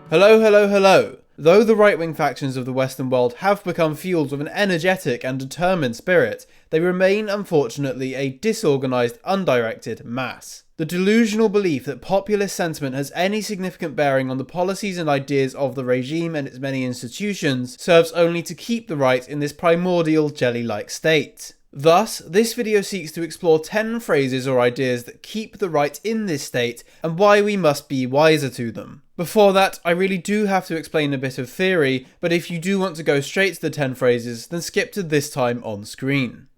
Hello, hello, hello. Though the right-wing factions of the Western world have become fueled with an energetic and determined spirit, they remain unfortunately a disorganised, undirected mass. The delusional belief that populist sentiment has any significant bearing on the policies and ideas of the regime and its many institutions serves only to keep the right in this primordial jelly-like state. Thus, this video seeks to explore 10 phrases or ideas that keep the right in this state and why we must be wiser to them. Before that, I really do have to explain a bit of theory, but if you do want to go straight to the 10 phrases, then skip to this time on screen.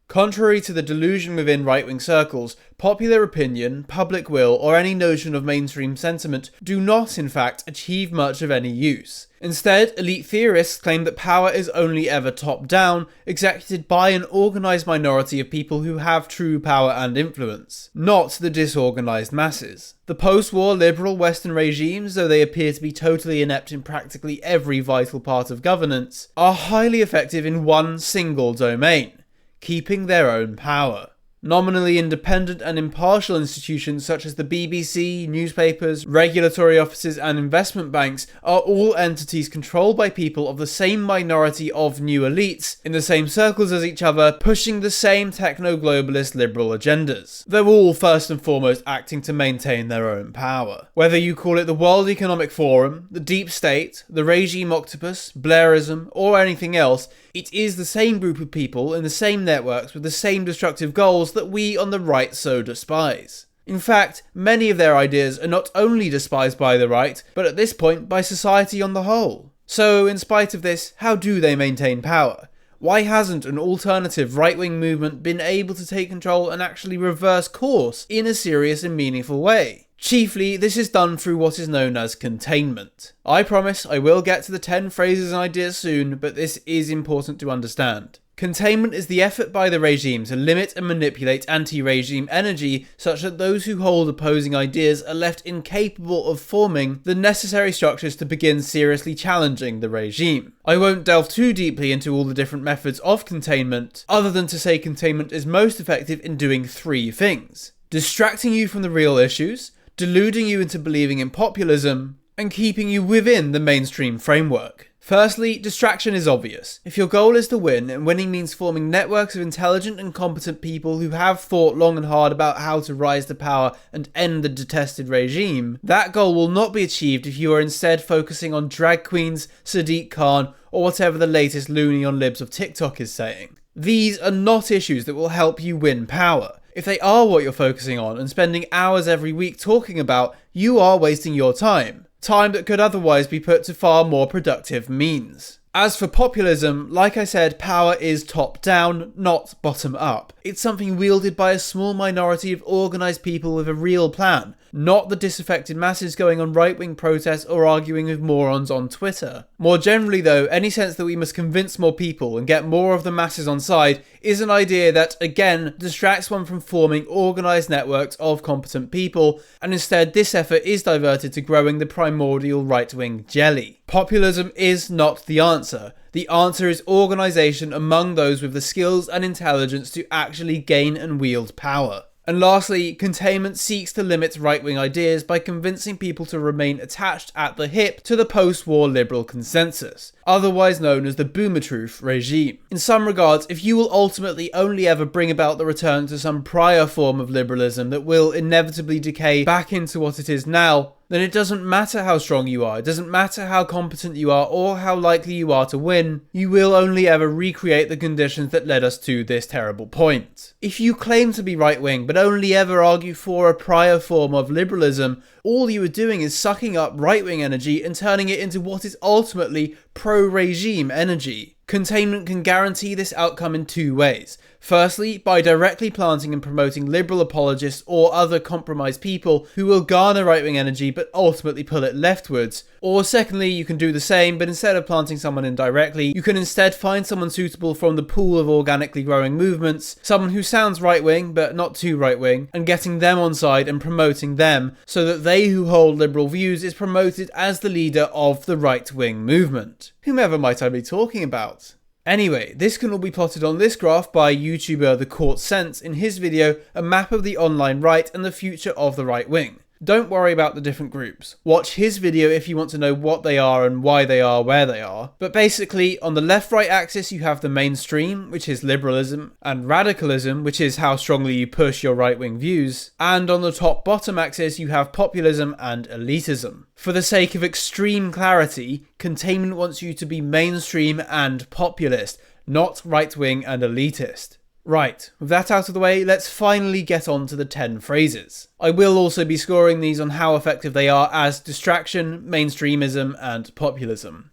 Contrary to the delusion within right-wing circles, popular opinion, public will, or any notion of mainstream sentiment do not, in fact, achieve much of any use. Instead, elite theorists claim that power is only ever top-down, executed by an organised minority of people who have true power and influence, not the disorganised masses. The post-war liberal Western regimes, though they appear to be totally inept in practically every vital part of governance, are highly effective in one single domain: keeping their own power. Nominally independent and impartial institutions such as the BBC, newspapers, regulatory offices and investment banks are all entities controlled by people of the same minority of new elites, in the same circles as each other, pushing the same techno-globalist liberal agendas. They're all first and foremost acting to maintain their own power. Whether you call it the World Economic Forum, the Deep State, the Regime Octopus, Blairism, or anything else, it is the same group of people in the same networks with the same destructive goals that we on the right so despise. In fact, many of their ideas are not only despised by the right, but at this point by society on the whole. So, in spite of this, how do they maintain power? Why hasn't an alternative right-wing movement been able to take control and actually reverse course in a serious and meaningful way? Chiefly, this is done through what is known as containment. I promise I will get to the 10 phrases and ideas soon, but this is important to understand. Containment is the effort by the regime to limit and manipulate anti-regime energy such that those who hold opposing ideas are left incapable of forming the necessary structures to begin seriously challenging the regime. I won't delve too deeply into all the different methods of containment, other than to say containment is most effective in doing 3 things: distracting you from the real issues, deluding you into believing in populism, and keeping you within the mainstream framework. Firstly, distraction is obvious. If your goal is to win, and winning means forming networks of intelligent and competent people who have thought long and hard about how to rise to power and end the detested regime, that goal will not be achieved if you are instead focusing on drag queens, Sadiq Khan, or whatever the latest loony on libs of TikTok is saying. These are not issues that will help you win power. If they are what you're focusing on and spending hours every week talking about, you are wasting your time. Time that could otherwise be put to far more productive means. As for populism, like I said, power is top-down, not bottom-up. It's something wielded by a small minority of organised people with a real plan, not the disaffected masses going on right-wing protests or arguing with morons on Twitter. More generally though, any sense that we must convince more people and get more of the masses on side is an idea that, again, distracts one from forming organised networks of competent people, and instead this effort is diverted to growing the primordial right-wing jelly. Populism is not the answer. The answer is organisation among those with the skills and intelligence to actually gain and wield power. And lastly, containment seeks to limit right-wing ideas by convincing people to remain attached at the hip to the post-war liberal consensus, otherwise known as the boomer truth regime. In some regards, if you will ultimately only ever bring about the return to some prior form of liberalism that will inevitably decay back into what it is now, then it doesn't matter how strong you are, it doesn't matter how competent you are or how likely you are to win, you will only ever recreate the conditions that led us to this terrible point. If you claim to be right-wing but only ever argue for a prior form of liberalism, all you are doing is sucking up right-wing energy and turning it into what is ultimately pro-regime energy. Containment can guarantee this outcome in 2 ways. Firstly, by directly planting and promoting liberal apologists or other compromised people who will garner right-wing energy but ultimately pull it leftwards. Or secondly, you can do the same, but instead of planting someone indirectly, you can instead find someone suitable from the pool of organically growing movements, someone who sounds right-wing but not too right-wing, and getting them on side and promoting them, so that they who hold liberal views is promoted as the leader of the right-wing movement. Whomever might I be talking about? Anyway, this can all be plotted on this graph by YouTuber The Court Sense in his video A Map of the Online Right and the Future of the Right Wing. Don't worry about the different groups. Watch his video if you want to know what they are and why they are where they are. But basically, on the left-right axis you have the mainstream, which is liberalism, and radicalism, which is how strongly you push your right-wing views. And on the top-bottom axis you have populism and elitism. For the sake of extreme clarity, Containment wants you to be mainstream and populist, not right-wing and elitist. Right, with that out of the way, let's finally get on to the 10 phrases. I will also be scoring these on how effective they are as distraction, mainstreamism, and populism.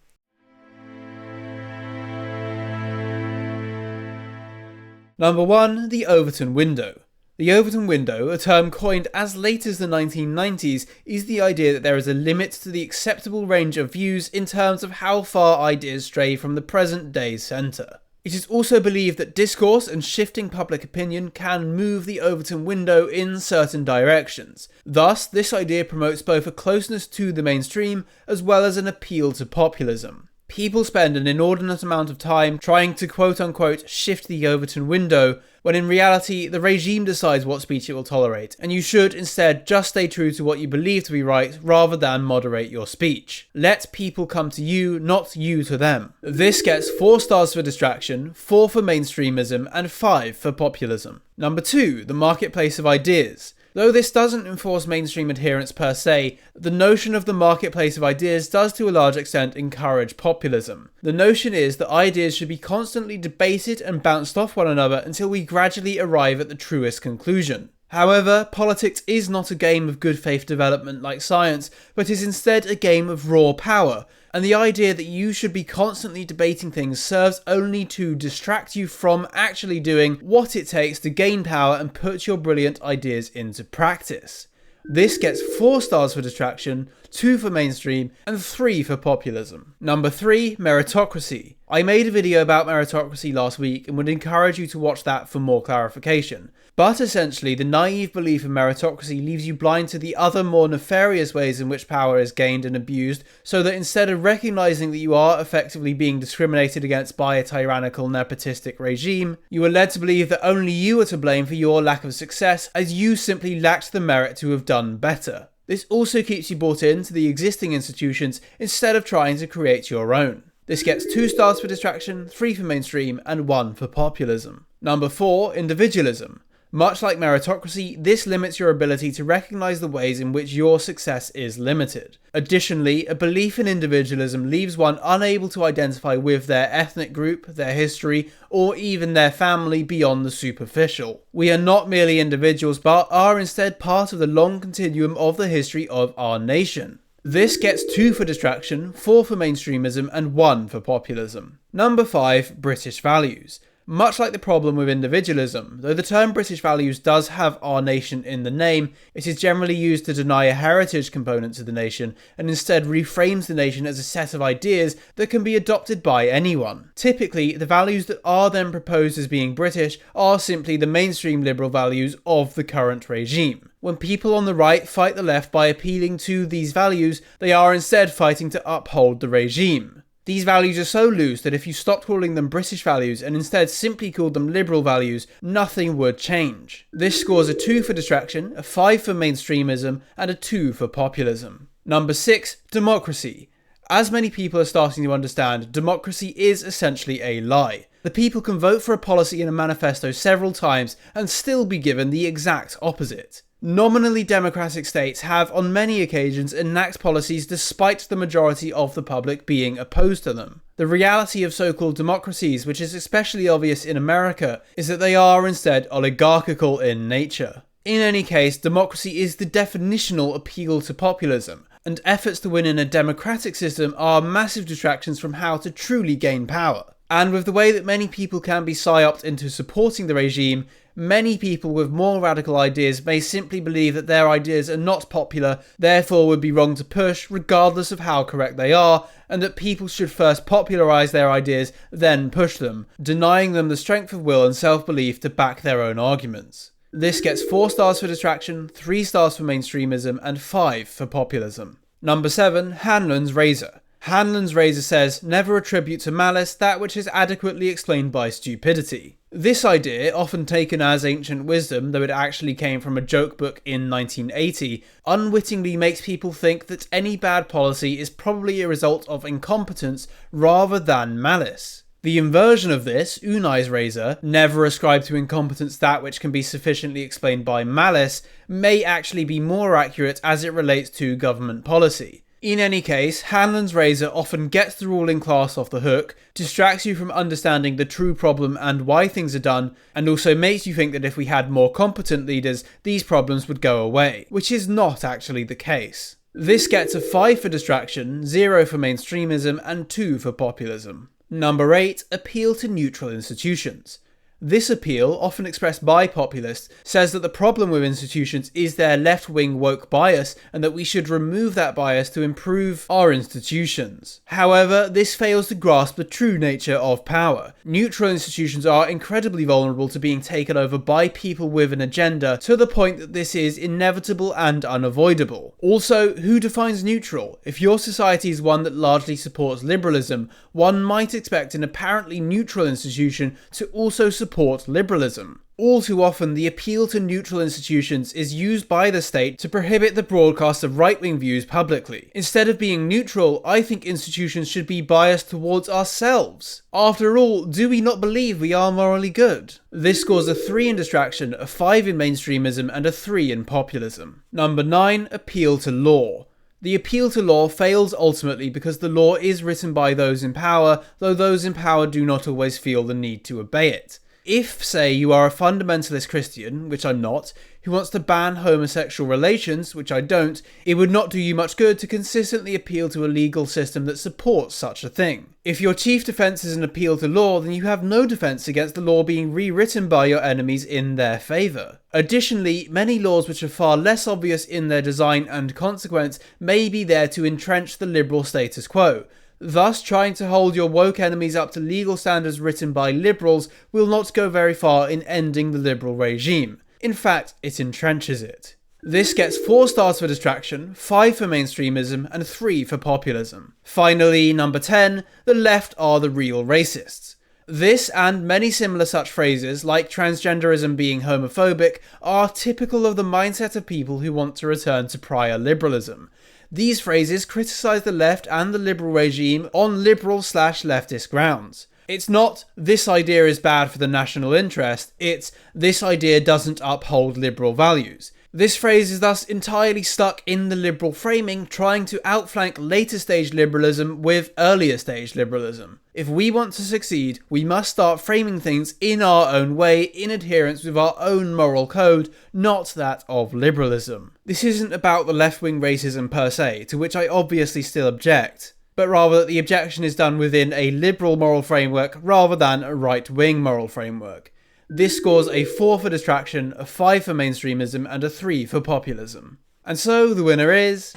Number 1. The Overton Window. The Overton Window, a term coined as late as the 1990s, is the idea that there is a limit to the acceptable range of views in terms of how far ideas stray from the present day's centre. It is also believed that discourse and shifting public opinion can move the Overton window in certain directions. Thus, this idea promotes both a closeness to the mainstream as well as an appeal to populism. People spend an inordinate amount of time trying to quote-unquote shift the Overton window, when in reality the regime decides what speech it will tolerate, and you should instead just stay true to what you believe to be right rather than moderate your speech. Let people come to you, not you to them. This gets 4 stars for distraction, 4 for mainstreamism, and 5 for populism. Number 2, the marketplace of ideas. Though this doesn't enforce mainstream adherence per se, the notion of the marketplace of ideas does to a large extent encourage populism. The notion is that ideas should be constantly debated and bounced off one another until we gradually arrive at the truest conclusion. However, politics is not a game of good faith development like science, but is instead a game of raw power, and the idea that you should be constantly debating things serves only to distract you from actually doing what it takes to gain power and put your brilliant ideas into practice. This gets 4 stars for distraction, 2 for mainstream, and 3 for populism. Number 3, Meritocracy. I made a video about meritocracy last week and would encourage you to watch that for more clarification. But essentially, the naive belief in meritocracy leaves you blind to the other more nefarious ways in which power is gained and abused, so that instead of recognizing that you are effectively being discriminated against by a tyrannical nepotistic regime, you are led to believe that only you are to blame for your lack of success, as you simply lacked the merit to have done better. This also keeps you bought into the existing institutions instead of trying to create your own. This gets 2 stars for distraction, 3 for mainstream, and 1 for populism. Number 4, Individualism. Much like meritocracy, this limits your ability to recognize the ways in which your success is limited. Additionally, a belief in individualism leaves one unable to identify with their ethnic group, their history, or even their family beyond the superficial. We are not merely individuals, but are instead part of the long continuum of the history of our nation. This gets 2 for distraction, 4 for mainstreamism, and 1 for populism. Number 5, British values. Much like the problem with individualism, though the term British values does have our nation in the name, it is generally used to deny a heritage component to the nation and instead reframes the nation as a set of ideas that can be adopted by anyone. Typically, the values that are then proposed as being British are simply the mainstream liberal values of the current regime. When people on the right fight the left by appealing to these values, they are instead fighting to uphold the regime. These values are so loose that if you stopped calling them British values and instead simply called them liberal values, nothing would change. This scores a 2 for distraction, a 5 for mainstreamism, and a 2 for populism. Number 6, democracy. As many people are starting to understand, democracy is essentially a lie. The people can vote for a policy in a manifesto several times and still be given the exact opposite. Nominally democratic states have on many occasions enacted policies despite the majority of the public being opposed to them. The reality of so-called democracies, which is especially obvious in America, is that they are instead oligarchical in nature. In any case, democracy is the definitional appeal to populism, and efforts to win in a democratic system are massive distractions from how to truly gain power. And with the way that many people can be psyoped into supporting the regime, many people with more radical ideas may simply believe that their ideas are not popular, therefore would be wrong to push regardless of how correct they are, and that people should first popularise their ideas, then push them, denying them the strength of will and self-belief to back their own arguments. This gets 4 stars for distraction, 3 stars for mainstreamism, and 5 for populism. Number 7, Hanlon's razor. Hanlon's razor says, never attribute to malice that which is adequately explained by stupidity. This idea, often taken as ancient wisdom, though it actually came from a joke book in 1980, unwittingly makes people think that any bad policy is probably a result of incompetence rather than malice. The inversion of this, Unai's razor, never ascribe to incompetence that which can be sufficiently explained by malice, may actually be more accurate as it relates to government policy. In any case, Hanlon's razor often gets the ruling class off the hook, distracts you from understanding the true problem and why things are done, and also makes you think that if we had more competent leaders, these problems would go away, which is not actually the case. This gets a 5 for distraction, 0 for mainstreamism, and 2 for populism. Number 8. Appeal to neutral institutions. This appeal, often expressed by populists, says that the problem with institutions is their left-wing woke bias and that we should remove that bias to improve our institutions. However, this fails to grasp the true nature of power. Neutral institutions are incredibly vulnerable to being taken over by people with an agenda to the point that this is inevitable and unavoidable. Also, who defines neutral? If your society is one that largely supports liberalism, one might expect an apparently neutral institution to also support liberalism. All too often, the appeal to neutral institutions is used by the state to prohibit the broadcast of right-wing views publicly. Instead of being neutral, I think institutions should be biased towards ourselves. After all, do we not believe we are morally good? This scores a 3 in distraction, a 5 in mainstreamism, and a 3 in populism. Number 9. Appeal to law. The appeal to law fails ultimately because the law is written by those in power, though those in power do not always feel the need to obey it. If, say, you are a fundamentalist Christian, which I'm not, who wants to ban homosexual relations, which I don't, it would not do you much good to consistently appeal to a legal system that supports such a thing. If your chief defence is an appeal to law, then you have no defence against the law being rewritten by your enemies in their favour. Additionally, many laws which are far less obvious in their design and consequence may be there to entrench the liberal status quo. Thus, trying to hold your woke enemies up to legal standards written by liberals will not go very far in ending the liberal regime. In fact, it entrenches it. This gets 4 stars for distraction, 5 for mainstreamism, and 3 for populism. Finally, number 10, the left are the real racists. This and many similar such phrases, like transgenderism being homophobic, are typical of the mindset of people who want to return to prior liberalism. These phrases criticise the left and the liberal regime on liberal/leftist grounds. It's not, this idea is bad for the national interest, it's, this idea doesn't uphold liberal values. This phrase is thus entirely stuck in the liberal framing, trying to outflank later stage liberalism with earlier stage liberalism. If we want to succeed, we must start framing things in our own way, in adherence with our own moral code, not that of liberalism. This isn't about the left-wing racism per se, to which I obviously still object, but rather that the objection is done within a liberal moral framework rather than a right-wing moral framework. This scores a 4 for distraction, a 5 for mainstreamism, and a 3 for populism. And so the winner is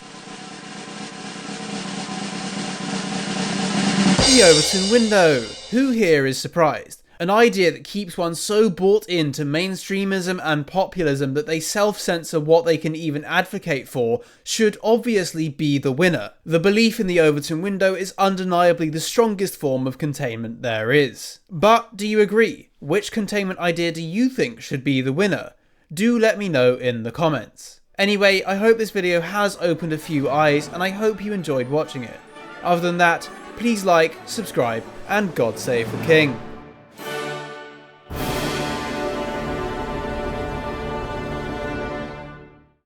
the Overton Window. Who here is surprised? An idea that keeps one so bought into mainstreamism and populism that they self-censor what they can even advocate for should obviously be the winner. The belief in the Overton Window is undeniably the strongest form of containment there is. But do you agree? Which containment idea do you think should be the winner? Do let me know in the comments. Anyway, I hope this video has opened a few eyes and I hope you enjoyed watching it. Other than that, please like, subscribe, and God save the King.